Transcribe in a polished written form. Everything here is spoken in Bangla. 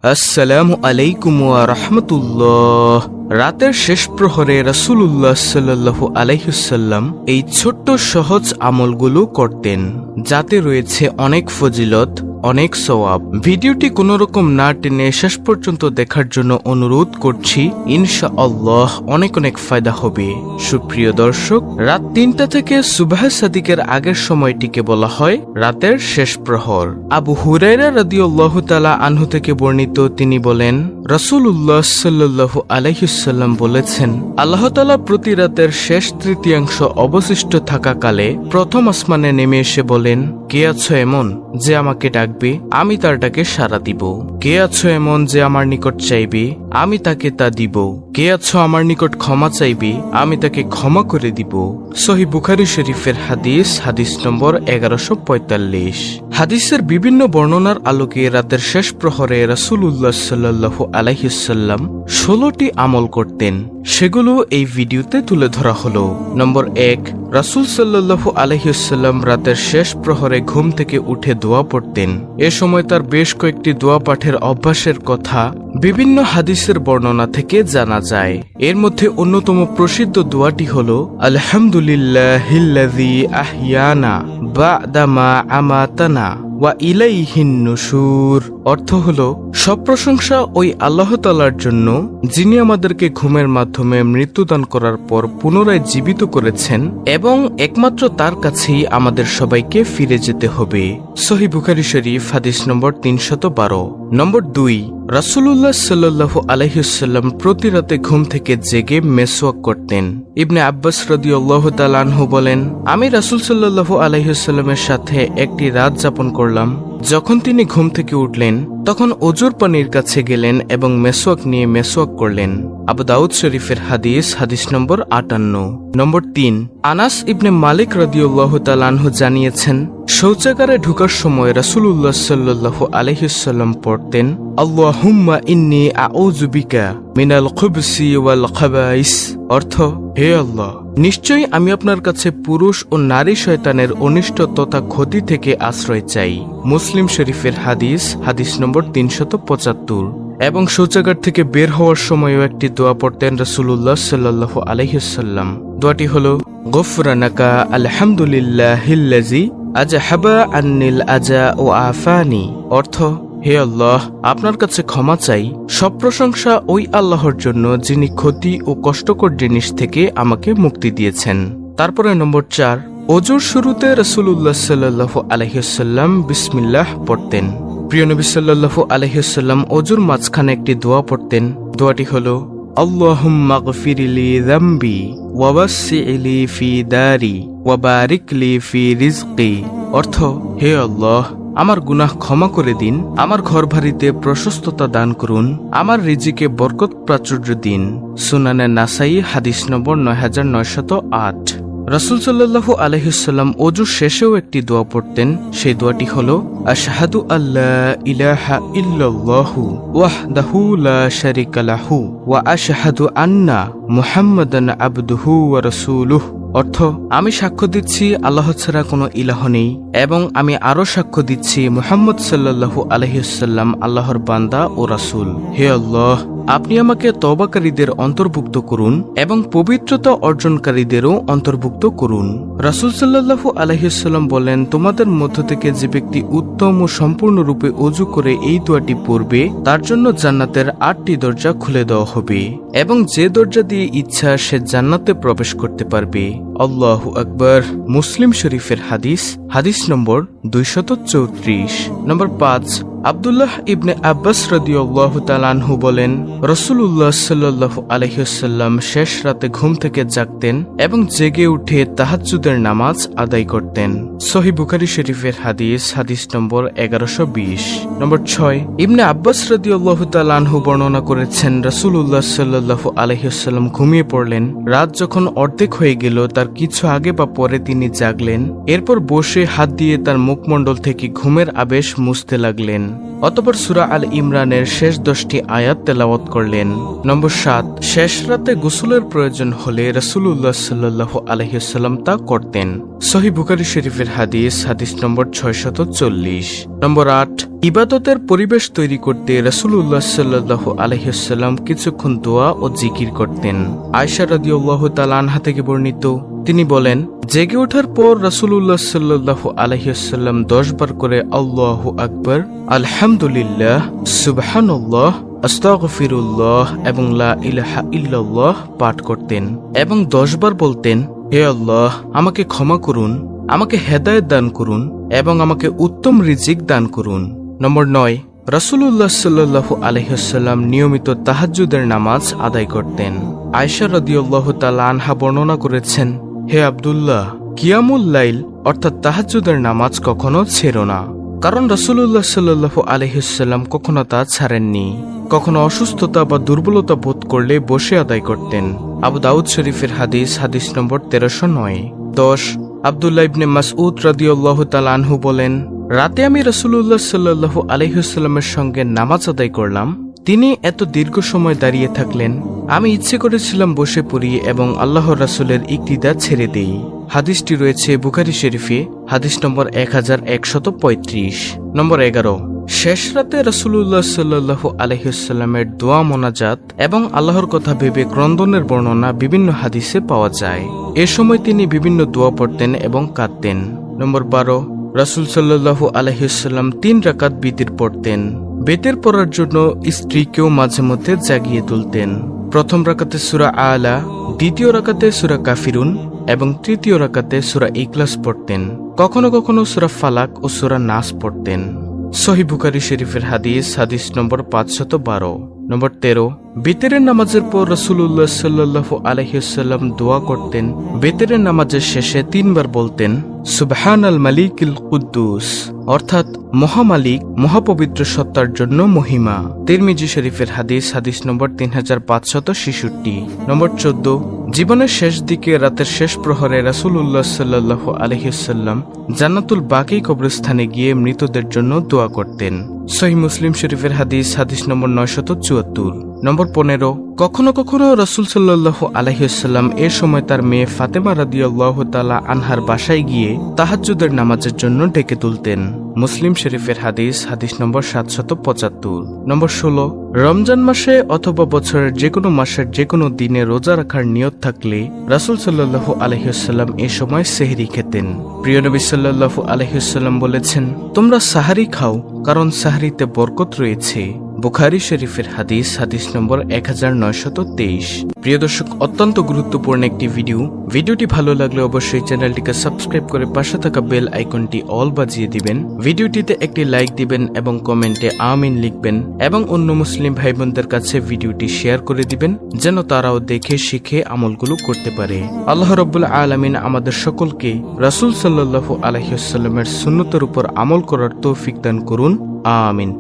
আসসালামু আলাইকুম ওয়া রাহমাতুল্লাহ। রাতের শেষ প্রহরে রাসূলুল্লাহ সাল্লাল্লাহু আলাইহি ওয়াসাল্লাম এই ছোট্ট সহজ আমলগুলো করতেন, যাতে রয়েছে অনেক ফজিলত, অনেক সওয়াব। ভিডিওটি কোনো রকম না টেনে শেষ পর্যন্ত দেখার জন্য অনুরোধ করছি। ইনশাআল্লাহ অনেক অনেক ফায়দা হবে। সুপ্রিয় দর্শক, রাত ৩টা থেকে সুবহ সাদিকের আগের সময়টিকে বলা হয় রাতের শেষ প্রহর। আবু হুরায়রা রাদিয়াল্লাহু তাআলা আনহু থেকে বর্ণিত, তিনি বলেন, রাসূলুল্লাহ সাল্লাল্লাহু আলাইহি ওয়াসাল্লাম বলেছেন, আল্লাহ তাআলা প্রতি রাতের শেষ তৃতীয়াংশ অবশিষ্ট থাকাকালে প্রথম আসমানে নেমে এসে বলেন, কে আছো এমন যে আমাকে ডাকবে, আমি তার ডাকে সাড়া দিব। কে আছো এমন যে আমার নিকট চাইবে, আমি তাকে তা দিব। কে আছো আমার নিকট ক্ষমা চাইবে, আমি তাকে ক্ষমা করে দিব। সহিহ বুখারী শরীফের হাদিস নম্বর 1145। হাদিসের বিভিন্ন বর্ণনার আলোকে রাতের শেষ প্রহরে রাসূলুল্লাহ সাল্লাল্লাহু আলাইহি ওয়াসাল্লাম 16টি আমল করতেন। সেগুলো এই ভিডিওতে তুলে ধরা হলো। নম্বর 1, রাসূল সাল্লাল্লাহু আলাইহি ওয়াসাল্লাম রাতের শেষ প্রহরে ঘুম থেকে উঠে দোয়া পড়তেন। এ সময় তার বেশ কয়েকটি দোয়া পাঠের অভ্যাসের কথা বিভিন্ন হাদিসের বর্ণনা থেকে জানা যায়। এর মধ্যে অন্যতম প্রসিদ্ধ দোয়াটি হল, আলহামদুলিল্লাহিল্লাযী আহইয়ানা বা'দা মা আমাতানা ওয়া ইলাইহিন নুশুর। অর্থ হলো, সব প্রশংসা ওই আল্লাহ তাআলার জন্য, যিনি আমাদেরকে ঘুমের মাধ্যমে মৃত্যুদান করার পর পুনরায় জীবিত করেছেন, এবং একমাত্র তার কাছেই আমাদের সবাইকে ফিরে যেতে হবে। সহিহ বুখারী শরীফ হাদিস নম্বর 312। নম্বর 2, রাসূলুল্লাহ সাল্লাল্লাহু আলাইহি ওয়াসাল্লাম প্রতি রাতে ঘুম থেকে জেগে মেসওয়াক করতেন। ইবনে আব্বাস রাদিয়াল্লাহু তাআলা আনহু বলেন, আমি রাসূল সাল্লাল্লাহু আলাইহি ওয়াসাল্লামের সাথে একটি রাত যাপন করলাম। যখন তিনি ঘুম থেকে উঠলেন, তখন ওজুর পানির কাছে গেলেন এবং মেসওয়াক নিয়ে মেসওয়াক করলেন। আবু দাউদ শরীফের হাদিস নম্বর 58। নম্বর 3, আনাস ইবনে মালিক রাদিয়াল্লাহু তাআলা আনহু জানিয়েছেন, শৌচাগারে ঢোকার সময় রাসূলুল্লাহ সাল্লাল্লাহু আলাইহি ওয়াসাল্লাম পড়তেন, আল্লাহুম্মা ইন্নী আউযু বিকা মিনাল খুবসি ওয়াল খাবাইস। অর্থ, হে আল্লাহ, নিশ্চয়ই আমি আপনার কাছে পুরুষ ও নারী শয়তানের অনিষ্ট তথা ক্ষতি থেকে আশ্রয় চাই। মুসলিম শরীফের হাদিস নম্বর 375। এবং শৌচাগার থেকে বের হওয়ার সময়ও একটি দোয়া পড়তেন রাসূলুল্লাহ সাল্লাল্লাহু আলাইহি ওয়াসাল্লাম। দোয়াটি হলো, গফরানাকা আলহামদুলিল্লাহিল্লাযী আজহাবা আন্নিল আজা ওয়া আফানি। অর্থ, হে আল্লাহ, আপনার কাছে ক্ষমা চাই। সব প্রশংসা ওই আল্লাহর জন্য, যিনি ক্ষতি ও কষ্টকর জিনিস থেকে আমাকে মুক্তি দিয়েছেন। তারপরে নম্বর 4, ওজুর শুরুতে রাসূলুল্লাহ সাল্লাল্লাহু আলাইহি ওয়াসাল্লাম বিসমিল্লাহ পড়তেন। প্রিয় নবী সাল্লাল্লাহু আলাইহি ওয়াসাল্লাম ওজুর মাঝখানে একটি দোয়া পড়তেন। দোয়াটি হলো, আল্লাহুম্মা গফিরলি যামবি ওয়া ওয়াসসি'লি ফি দারি ওয়া বারিক লি ফি রিজকি। অর্থ, হে আল্লাহ, আমার গুনাহ ক্ষমা করে দিন, আমার ঘরবাড়িতে প্রশস্ততা দান করুন, আমার রিজিকে বরকত প্রাচুর্য দিন। সুনানে নাসাই হাদিস নম্বর 9908। রাসূল সাল্লাল্লাহু আলাইহি ওয়াসাল্লাম ওযুর শেষেও একটি দোয়া পড়তেন। সেই দোয়াটি হলো, আশহাদু আল্লা ইলাহা ইল্লাল্লাহু ওয়াহদাহু লা শারীকা লাহু ওয়া আশহাদু আন্না মুহাম্মাদান আবদুহু ওয়া রাসূলুহু। অর্থ, আমি সাক্ষ্য দিচ্ছি আল্লাহ ছাড়া কোনো ইলাহ নেই, এবং আমি আরো সাক্ষ্য দিচ্ছি মুহাম্মদ সাল্লাল্লাহু আলাইহি ওয়াসাল্লাম আল্লাহর বান্দা ও রাসূল। হে আল্লাহ, আপনি আমাকে তওবাকারীদের অন্তর্ভুক্ত করুন এবং পবিত্রতা অর্জনকারীদেরও অন্তর্ভুক্ত করুন। রাসূল সাল্লাল্লাহু আলাইহি ওয়াসাল্লাম বলেন, তোমাদের মধ্য থেকে যে ব্যক্তি উত্তম ও সম্পূর্ণরূপে ওযু করে এই দোয়াটি পড়বে, তার জন্য জান্নাতের 8টি দরজা খুলে দেওয়া হবে, এবং যে দরজা দিয়ে ইচ্ছা সে জান্নাতে প্রবেশ করতে পারবে। আল্লাহু আকবার। মুসলিম শরীফের হাদিস নম্বর 234। নম্বর 5, আব্দুল্লাহ ইবনে আব্বাস রাদিয়াল্লাহু তাআলা আনহু বলেন, রাসূলুল্লাহ সাল্লাল্লাহু আলাইহি ওয়াসাল্লাম শেষ রাতে ঘুম থেকে জাগতেন এবং জেগে উঠে তাহাজ্জুদের নামাজ আদায় করতেন। সহিহ বুখারী শরীফের হাদিস নম্বর 1120। নম্বর 6, ইবনে আব্বাস রাদিয়াল্লাহু তাআলা আনহু বর্ণনা করেছেন, রাসূলুল্লাহ সাল্লাল্লাহু আলাইহি ওয়াসাল্লাম ঘুমিয়ে পড়লেন। রাত যখন অর্ধেক হয়ে গেল, তার কিছু আগে বা পরে তিনি জাগলেন। এরপর বসে হাত দিয়ে তার মুখমণ্ডল থেকে ঘুমের আবেশ মুছতে লাগলেন। অতঃপর সূরা আল ইমরানের শেষ 10টি আয়াত তেলাওয়াত করলেন। নম্বর 7, শেষ রাতে গোসলের প্রয়োজন হলে রাসূলুল্লাহ সাল্লাল্লাহু আলাইহি ওয়াসাল্লাম তা করতেন। সহিহ বুখারী শরীফের হাদিস নম্বর 640। নম্বর 8, ইবাদতের পরিবেশ তৈরি করতে রাসূলুল্লাহ সাল্লাল্লাহু আলাইহি ওয়াসাল্লাম কিছুক্ষণ দোয়া ও জিকির করতেন। আয়েশা রাদিয়াল্লাহু তাআলা আনহা থেকে বর্ণিত, তিনি বলেন, জেগে ওঠার পর রাসূলুল্লাহ সাল্লাল্লাহু আলাইহি ওয়াসাল্লাম 10 বার করে আল্লাহু আকবার, আলহামদুলিল্লাহ, সুবহানাল্লাহ, আস্তাগফিরুল্লাহ এবং লা ইলাহা ইল্লাল্লাহ পাঠ করতেন এবং 10 বার বলতেন, হে আল্লাহ, আমাকে ক্ষমা করুন, আমাকে হেদায়েত দান করুন এবং আমাকে উত্তম রিজিক দান করুন। নম্বর 9, রাসূলুল্লাহ সাল্লাল্লাহু আলাইহি ওয়াসাল্লাম নিয়মিত তাহাজ্জুদের নামাজ আদায় করতেন। আয়েশা রাদিয়াল্লাহু তাআলা আনহা বর্ণনা করেছেন, হে আব্দুল্লাহ, কিয়ামুল লাইল অর্থাৎ তাহাজ্জুদের নামাজ কখনো ছেড়ো না, কারণ রাসূলুল্লাহ সাল্লাল্লাহু আলাইহি ওয়াসাল্লাম কখনো তা ছাড়েননি। কখনো অসুস্থতা বা দুর্বলতা বোধ করলে বসে আদায় করতেন। আবু দাউদ শরীফের হাদিস নম্বর 1309। 10, আব্দুল্লাহ ইবনে মাসউদ রাদিয়াল্লাহু তাআলা আনহু বলেন, রাতে আমি রাসূলুল্লাহ সাল্লাল্লাহু আলাইহি ওয়াসাল্লামের সঙ্গে নামাজ আদায় করলাম। তিনি এত দীর্ঘ সময় দাঁড়িয়ে থাকলেন, আমি ইচ্ছে করেছিলাম বসে পড়ি এবং আল্লাহর রাসূলের ইক্তিদা ছেড়ে দেই। হাদিসটি রয়েছে বুখারী শরীফে, হাদিস নম্বর 1135। নম্বর 11, শেষ রাতে রাসূলুল্লাহ সাল্লাল্লাহু আলাইহি ওয়াসাল্লামের দোয়া মোনাজাত এবং আল্লাহর কথা ভেবে ক্রন্দনের বর্ণনা বিভিন্ন হাদিসে পাওয়া যায়। এ সময় তিনি বিভিন্ন দোয়া পড়তেন এবং কাঁদতেন। নম্বর 12, রাসূল সাল্লাল্লাহু আলাইহি ওয়াসাল্লাম 3 রাকাত বিতির পড়তেন। বেতের পড়ার জন্য স্ত্রীকেও মাঝে মধ্যে জাগিয়ে তুলতেন। প্রথম রাকাতে সূরা আলা, দ্বিতীয় রাকাতে সূরা কাফিরুন এবং তৃতীয় রাকাতে সূরা ইখলাস পড়তেন। কখনো কখনো সূরা ফালাক ও সূরা নাস পড়তেন। সহিহ বুখারী শরীফের হাদিস নম্বর 512। নম্বর 13, বেতেরের নামাজের পর রাসূলুল্লাহ সাল্লাল্লাহু আলাইহি ওয়াসাল্লাম দোয়া করতেন। বেতেরের নামাজের শেষে 3 বার বলতেন, সুবহানাল মালিকিল কুদ্দুস, অর্থাৎ মহামালিক, মহাপবিত্র সত্তার জন্য মহিমা। তিরমিজি শরীফের হাদিস নম্বর 3566। নম্বর 14, জীবনের শেষ দিকে রাতের শেষ প্রহরে রাসূলুল্লাহ সাল্লাল্লাহু আলাইহি ওয়াসাল্লাম জান্নাতুল বাকি কবরস্থানে গিয়ে মৃতদের জন্য দোয়া করতেন। সহিহ মুসলিম শরীফের হাদিস নম্বর 974। নম্বর 15, কখনো কখনো রাসূল সাল্লাল্লাহু আলাইহি ওয়াসাল্লাম এ সময় তার মেয়ে ফাতেমা রাদিয়াল্লাহু তাআলা আনহার বাসায় গিয়ে তাহাজ্জুদের নামাজের জন্য ডেকে তুলতেন। মুসলিম শরীফের হাদিস নম্বর 775। নম্বর 16, রমজান মাসে অথবা বছরের যে কোনো মাসের যে কোনো দিনে রোজা রাখার নিয়ত থাকলে রাসূল সাল্লাল্লাহু আলাইহি ওয়াসাল্লাম এ সময় সেহরি খেতেন। প্রিয় নবী সাল্লাল্লাহু আলাইহি ওয়াসাল্লাম বলেছেন, তোমরা সাহারি খাও, কারণ সাহরিতে বরকত রয়েছে। বুখারী শরীফের হাদিস নম্বর 1923। প্রিয় দর্শক, অত্যন্ত গুরুত্বপূর্ণ একটি ভিডিওটি ভালো লাগলে অবশ্যই চ্যানেলটিকে সাবস্ক্রাইব করে পাশে থাকা বেল আইকনটি অল বাজিয়ে দিবেন। ভিডিওটিতে একটি লাইক দিবেন এবং কমেন্টে আমিন লিখবেন এবং অন্য মুসলিম ভাই বোনদের কাছে ভিডিওটি শেয়ার করে দিবেন, যেন তারাও দেখে শিখে আমলগুলো করতে পারে। আল্লাহ রাব্বুল আলামিন আমাদের সকলকে রাসূল সাল্লাল্লাহু আলাইহি ওয়াসাল্লামের সুন্নতের উপর আমল করার তৌফিক দান করুন। আমিন।